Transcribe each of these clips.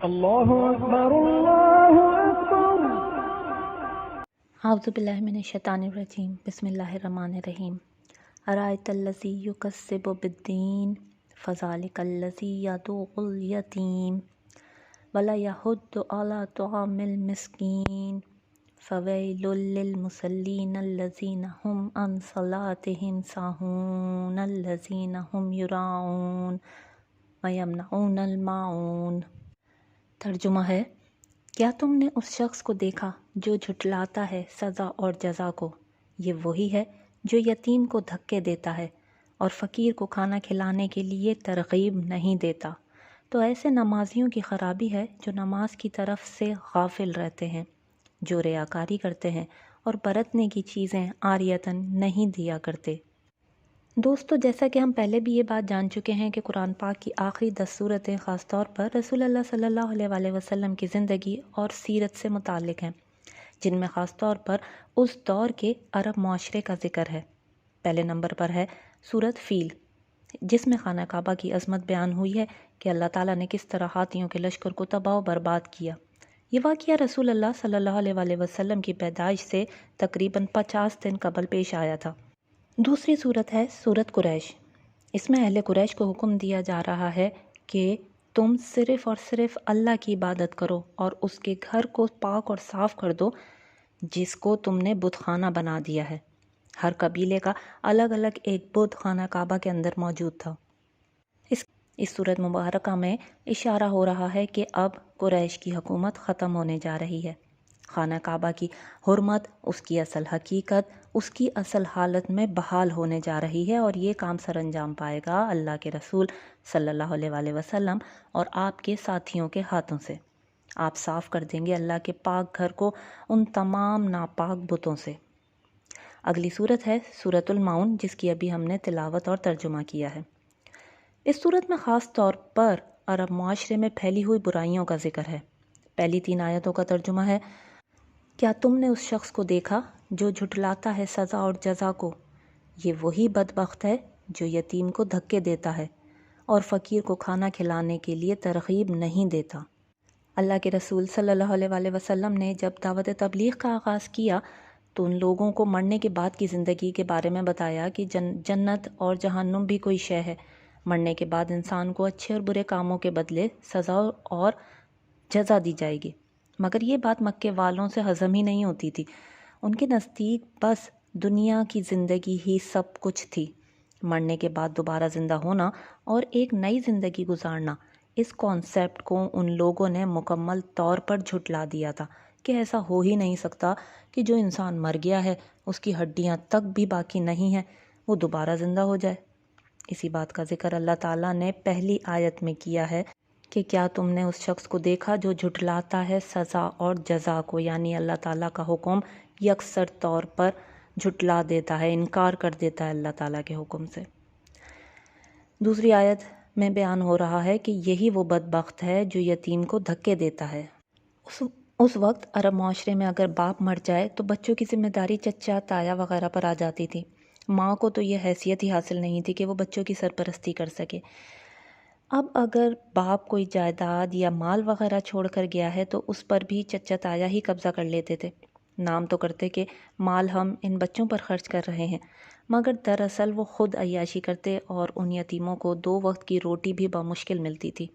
اللہ اکبر اللہ اکبر۔ اعوذ باللہ من الشیطان الرجیم، بسم اللہ الرحمن الرحیم۔ ارأیت الذی یکذب بالدین فذلک الذی یدعو الیتیم ولا یحض علی طعام المسکین فویل للمصلین الذین هم عن صلاتهم ساہون الذین هم یراؤون ویمنعون الماعون۔ ترجمہ ہے، کیا تم نے اس شخص کو دیکھا جو جھٹلاتا ہے سزا اور جزا کو؟ یہ وہی ہے جو یتیم کو دھکے دیتا ہے اور فقیر کو کھانا کھلانے کے لیے ترغیب نہیں دیتا۔ تو ایسے نمازیوں کی خرابی ہے جو نماز کی طرف سے غافل رہتے ہیں، جو ریاکاری کرتے ہیں اور برتنے کی چیزیں عاریتاً نہیں دیا کرتے۔ دوستو، جیسا کہ ہم پہلے بھی یہ بات جان چکے ہیں کہ قرآن پاک کی آخری 10 صورتیں خاص طور پر رسول اللہ صلی اللہ علیہ وآلہ وسلم کی زندگی اور سیرت سے متعلق ہیں، جن میں خاص طور پر اس دور کے عرب معاشرے کا ذکر ہے۔ پہلے نمبر پر ہے سورت فیل، جس میں خانہ کعبہ کی عظمت بیان ہوئی ہے کہ اللہ تعالیٰ نے کس طرح ہاتھیوں کے لشکر کو تباہ و برباد کیا۔ یہ واقعہ رسول اللہ صلی اللہ علیہ وآلہ وسلم کی پیدائش سے تقریباً 50 دن قبل پیش آیا تھا۔ دوسری صورت ہے سورت قریش۔ اس میں اہل قریش کو حکم دیا جا رہا ہے کہ تم صرف اور صرف اللہ کی عبادت کرو اور اس کے گھر کو پاک اور صاف کر دو جس کو تم نے بت خانہ بنا دیا ہے۔ ہر قبیلے کا الگ الگ ایک بت خانہ کعبہ کے اندر موجود تھا۔ اس صورت مبارکہ میں اشارہ ہو رہا ہے کہ اب قریش کی حکومت ختم ہونے جا رہی ہے۔ خانہ کعبہ کی حرمت، اس کی اصل حقیقت، اس کی اصل حالت میں بحال ہونے جا رہی ہے، اور یہ کام سر انجام پائے گا اللہ کے رسول صلی اللہ علیہ وآلہ وسلم اور آپ کے ساتھیوں کے ہاتھوں سے۔ آپ صاف کر دیں گے اللہ کے پاک گھر کو ان تمام ناپاک بتوں سے۔ اگلی صورت ہے سورت الماؤن، جس کی ابھی ہم نے تلاوت اور ترجمہ کیا ہے۔ اس صورت میں خاص طور پر عرب معاشرے میں پھیلی ہوئی برائیوں کا ذکر ہے۔ پہلی 3 آیتوں کا ترجمہ ہے، کیا تم نے اس شخص کو دیکھا جو جھٹلاتا ہے سزا اور جزا کو؟ یہ وہی بدبخت ہے جو یتیم کو دھکے دیتا ہے اور فقیر کو کھانا کھلانے کے لیے ترغیب نہیں دیتا۔ اللہ کے رسول صلی اللہ علیہ وآلہ وسلم نے جب دعوت تبلیغ کا آغاز کیا تو ان لوگوں کو مرنے کے بعد کی زندگی کے بارے میں بتایا کہ جنت اور جہنم بھی کوئی شے ہے۔ مرنے کے بعد انسان کو اچھے اور برے کاموں کے بدلے سزا اور جزا دی جائے گی، مگر یہ بات مکے والوں سے ہضم ہی نہیں ہوتی تھی۔ ان کے نزدیک بس دنیا کی زندگی ہی سب کچھ تھی۔ مرنے کے بعد دوبارہ زندہ ہونا اور ایک نئی زندگی گزارنا، اس کانسیپٹ کو ان لوگوں نے مکمل طور پر جھٹلا دیا تھا کہ ایسا ہو ہی نہیں سکتا کہ جو انسان مر گیا ہے، اس کی ہڈیاں تک بھی باقی نہیں ہیں، وہ دوبارہ زندہ ہو جائے۔ اسی بات کا ذکر اللہ تعالیٰ نے پہلی آیت میں کیا ہے کہ کیا تم نے اس شخص کو دیکھا جو جھٹلاتا ہے سزا اور جزا کو، یعنی اللہ تعالیٰ کا حکم یکسر طور پر جھٹلا دیتا ہے، انکار کر دیتا ہے اللہ تعالیٰ کے حکم سے۔ دوسری آیت میں بیان ہو رہا ہے کہ یہی وہ بدبخت ہے جو یتیم کو دھکے دیتا ہے۔ اس وقت عرب معاشرے میں اگر باپ مر جائے تو بچوں کی ذمہ داری چچا، تایا وغیرہ پر آ جاتی تھی۔ ماں کو تو یہ حیثیت ہی حاصل نہیں تھی کہ وہ بچوں کی سرپرستی کر سکے۔ اب اگر باپ کوئی جائیداد یا مال وغیرہ چھوڑ کر گیا ہے تو اس پر بھی چچا تایا ہی قبضہ کر لیتے تھے۔ نام تو کرتے کہ مال ہم ان بچوں پر خرچ کر رہے ہیں، مگر دراصل وہ خود عیاشی کرتے اور ان یتیموں کو 2 وقت کی روٹی بھی بمشکل ملتی تھی۔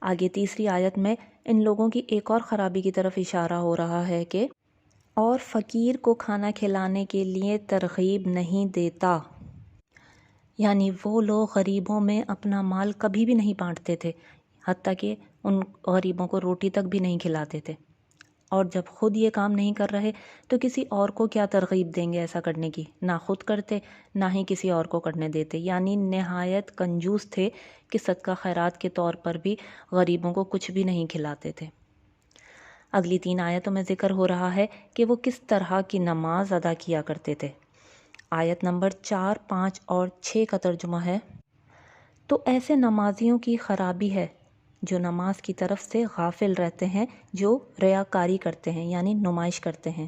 آگے تیسری آیت میں ان لوگوں کی ایک اور خرابی کی طرف اشارہ ہو رہا ہے کہ اور فقیر کو کھانا کھلانے کے لیے ترغیب نہیں دیتا، یعنی وہ لوگ غریبوں میں اپنا مال کبھی بھی نہیں بانٹتے تھے، حتیٰ کہ ان غریبوں کو روٹی تک بھی نہیں کھلاتے تھے، اور جب خود یہ کام نہیں کر رہے تو کسی اور کو کیا ترغیب دیں گے ایسا کرنے کی؟ نہ خود کرتے، نہ ہی کسی اور کو کرنے دیتے، یعنی نہایت کنجوس تھے کہ صدقہ خیرات کے طور پر بھی غریبوں کو کچھ بھی نہیں کھلاتے تھے۔ اگلی 3 آیتوں میں ذکر ہو رہا ہے کہ وہ کس طرح کی نماز ادا کیا کرتے تھے۔ آیت نمبر 4، 5 اور 6 کا ترجمہ ہے، تو ایسے نمازیوں کی خرابی ہے جو نماز کی طرف سے غافل رہتے ہیں، جو ریاکاری کرتے ہیں، یعنی نمائش کرتے ہیں۔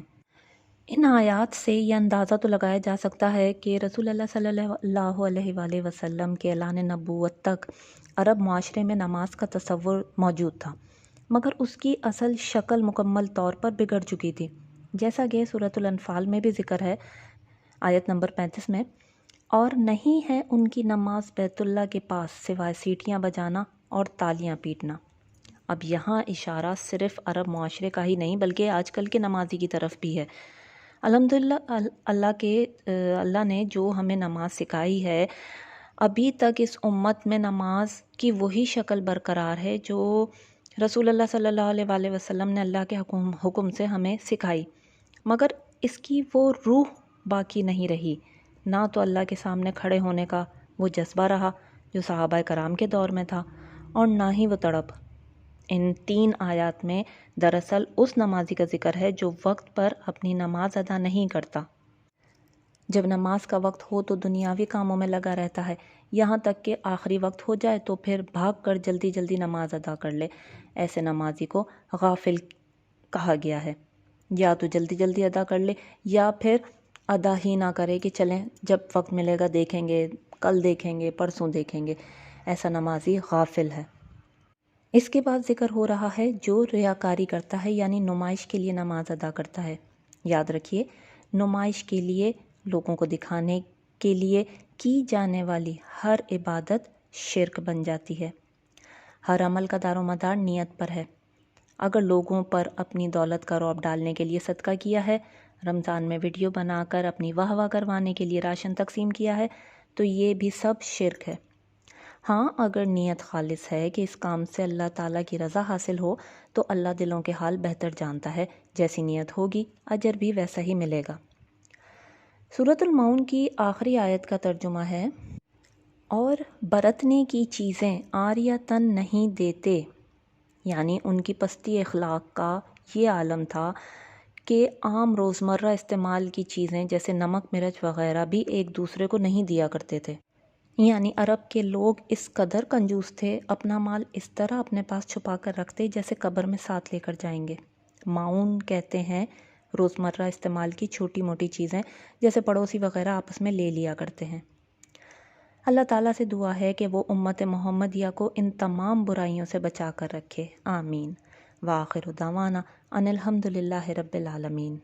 ان آیات سے یہ اندازہ تو لگایا جا سکتا ہے کہ رسول اللہ صلی اللہ علیہ وآلہ وسلم کے اعلان نبوت تک عرب معاشرے میں نماز کا تصور موجود تھا، مگر اس کی اصل شکل مکمل طور پر بگڑ چکی تھی، جیسا کہ سورۃ الانفال میں بھی ذکر ہے آیت نمبر 35 میں، اور نہیں ہے ان کی نماز بیت اللہ کے پاس سوائے سیٹیاں بجانا اور تالیاں پیٹنا۔ اب یہاں اشارہ صرف عرب معاشرے کا ہی نہیں بلکہ آج کل کے نمازی کی طرف بھی ہے۔ الحمدللہ اللہ نے جو ہمیں نماز سکھائی ہے، ابھی تک اس امت میں نماز کی وہی شکل برقرار ہے جو رسول اللہ صلی اللہ علیہ وآلہ وسلم نے اللہ کے حکم سے ہمیں سکھائی، مگر اس کی وہ روح باقی نہیں رہی، نہ تو اللہ کے سامنے کھڑے ہونے کا وہ جذبہ رہا جو صحابہ کرام کے دور میں تھا، اور نہ ہی وہ تڑپ۔ ان 3 آیات میں دراصل اس نمازی کا ذکر ہے جو وقت پر اپنی نماز ادا نہیں کرتا۔ جب نماز کا وقت ہو تو دنیاوی کاموں میں لگا رہتا ہے، یہاں تک کہ آخری وقت ہو جائے تو پھر بھاگ کر جلدی جلدی نماز ادا کر لے۔ ایسے نمازی کو غافل کہا گیا ہے۔ یا تو جلدی جلدی ادا کر لے یا پھر ادا ہی نہ کرے کہ چلیں جب وقت ملے گا دیکھیں گے، کل دیکھیں گے، پرسوں دیکھیں گے۔ ایسا نمازی غافل ہے۔ اس کے بعد ذکر ہو رہا ہے جو ریاکاری کرتا ہے، یعنی نمائش کے لیے نماز ادا کرتا ہے۔ یاد رکھیے، نمائش کے لیے، لوگوں کو دکھانے کے لیے کی جانے والی ہر عبادت شرک بن جاتی ہے۔ ہر عمل کا دار و مدار نیت پر ہے۔ اگر لوگوں پر اپنی دولت کا رعب ڈالنے کے لیے صدقہ کیا ہے، رمضان میں ویڈیو بنا کر اپنی واہ واہ کروانے کے لیے راشن تقسیم کیا ہے، تو یہ بھی سب شرک ہے۔ ہاں، اگر نیت خالص ہے کہ اس کام سے اللہ تعالیٰ کی رضا حاصل ہو تو اللہ دلوں کے حال بہتر جانتا ہے، جیسی نیت ہوگی اجر بھی ویسا ہی ملے گا۔ سورۃ المعون کی آخری آیت کا ترجمہ ہے، اور برتنے کی چیزیں عاریۃً نہیں دیتے، یعنی ان کی پستی اخلاق کا یہ عالم تھا کہ عام روزمرہ استعمال کی چیزیں جیسے نمک مرچ وغیرہ بھی ایک دوسرے کو نہیں دیا کرتے تھے۔ یعنی عرب کے لوگ اس قدر کنجوس تھے، اپنا مال اس طرح اپنے پاس چھپا کر رکھتے جیسے قبر میں ساتھ لے کر جائیں گے۔ معون کہتے ہیں روزمرہ استعمال کی چھوٹی موٹی چیزیں جیسے پڑوسی وغیرہ آپس میں لے لیا کرتے ہیں۔ اللہ تعالیٰ سے دعا ہے کہ وہ امت محمدیہ کو ان تمام برائیوں سے بچا کر رکھے، آمین۔ وآخر دعوانا ان الحمد للہ رب العالمین۔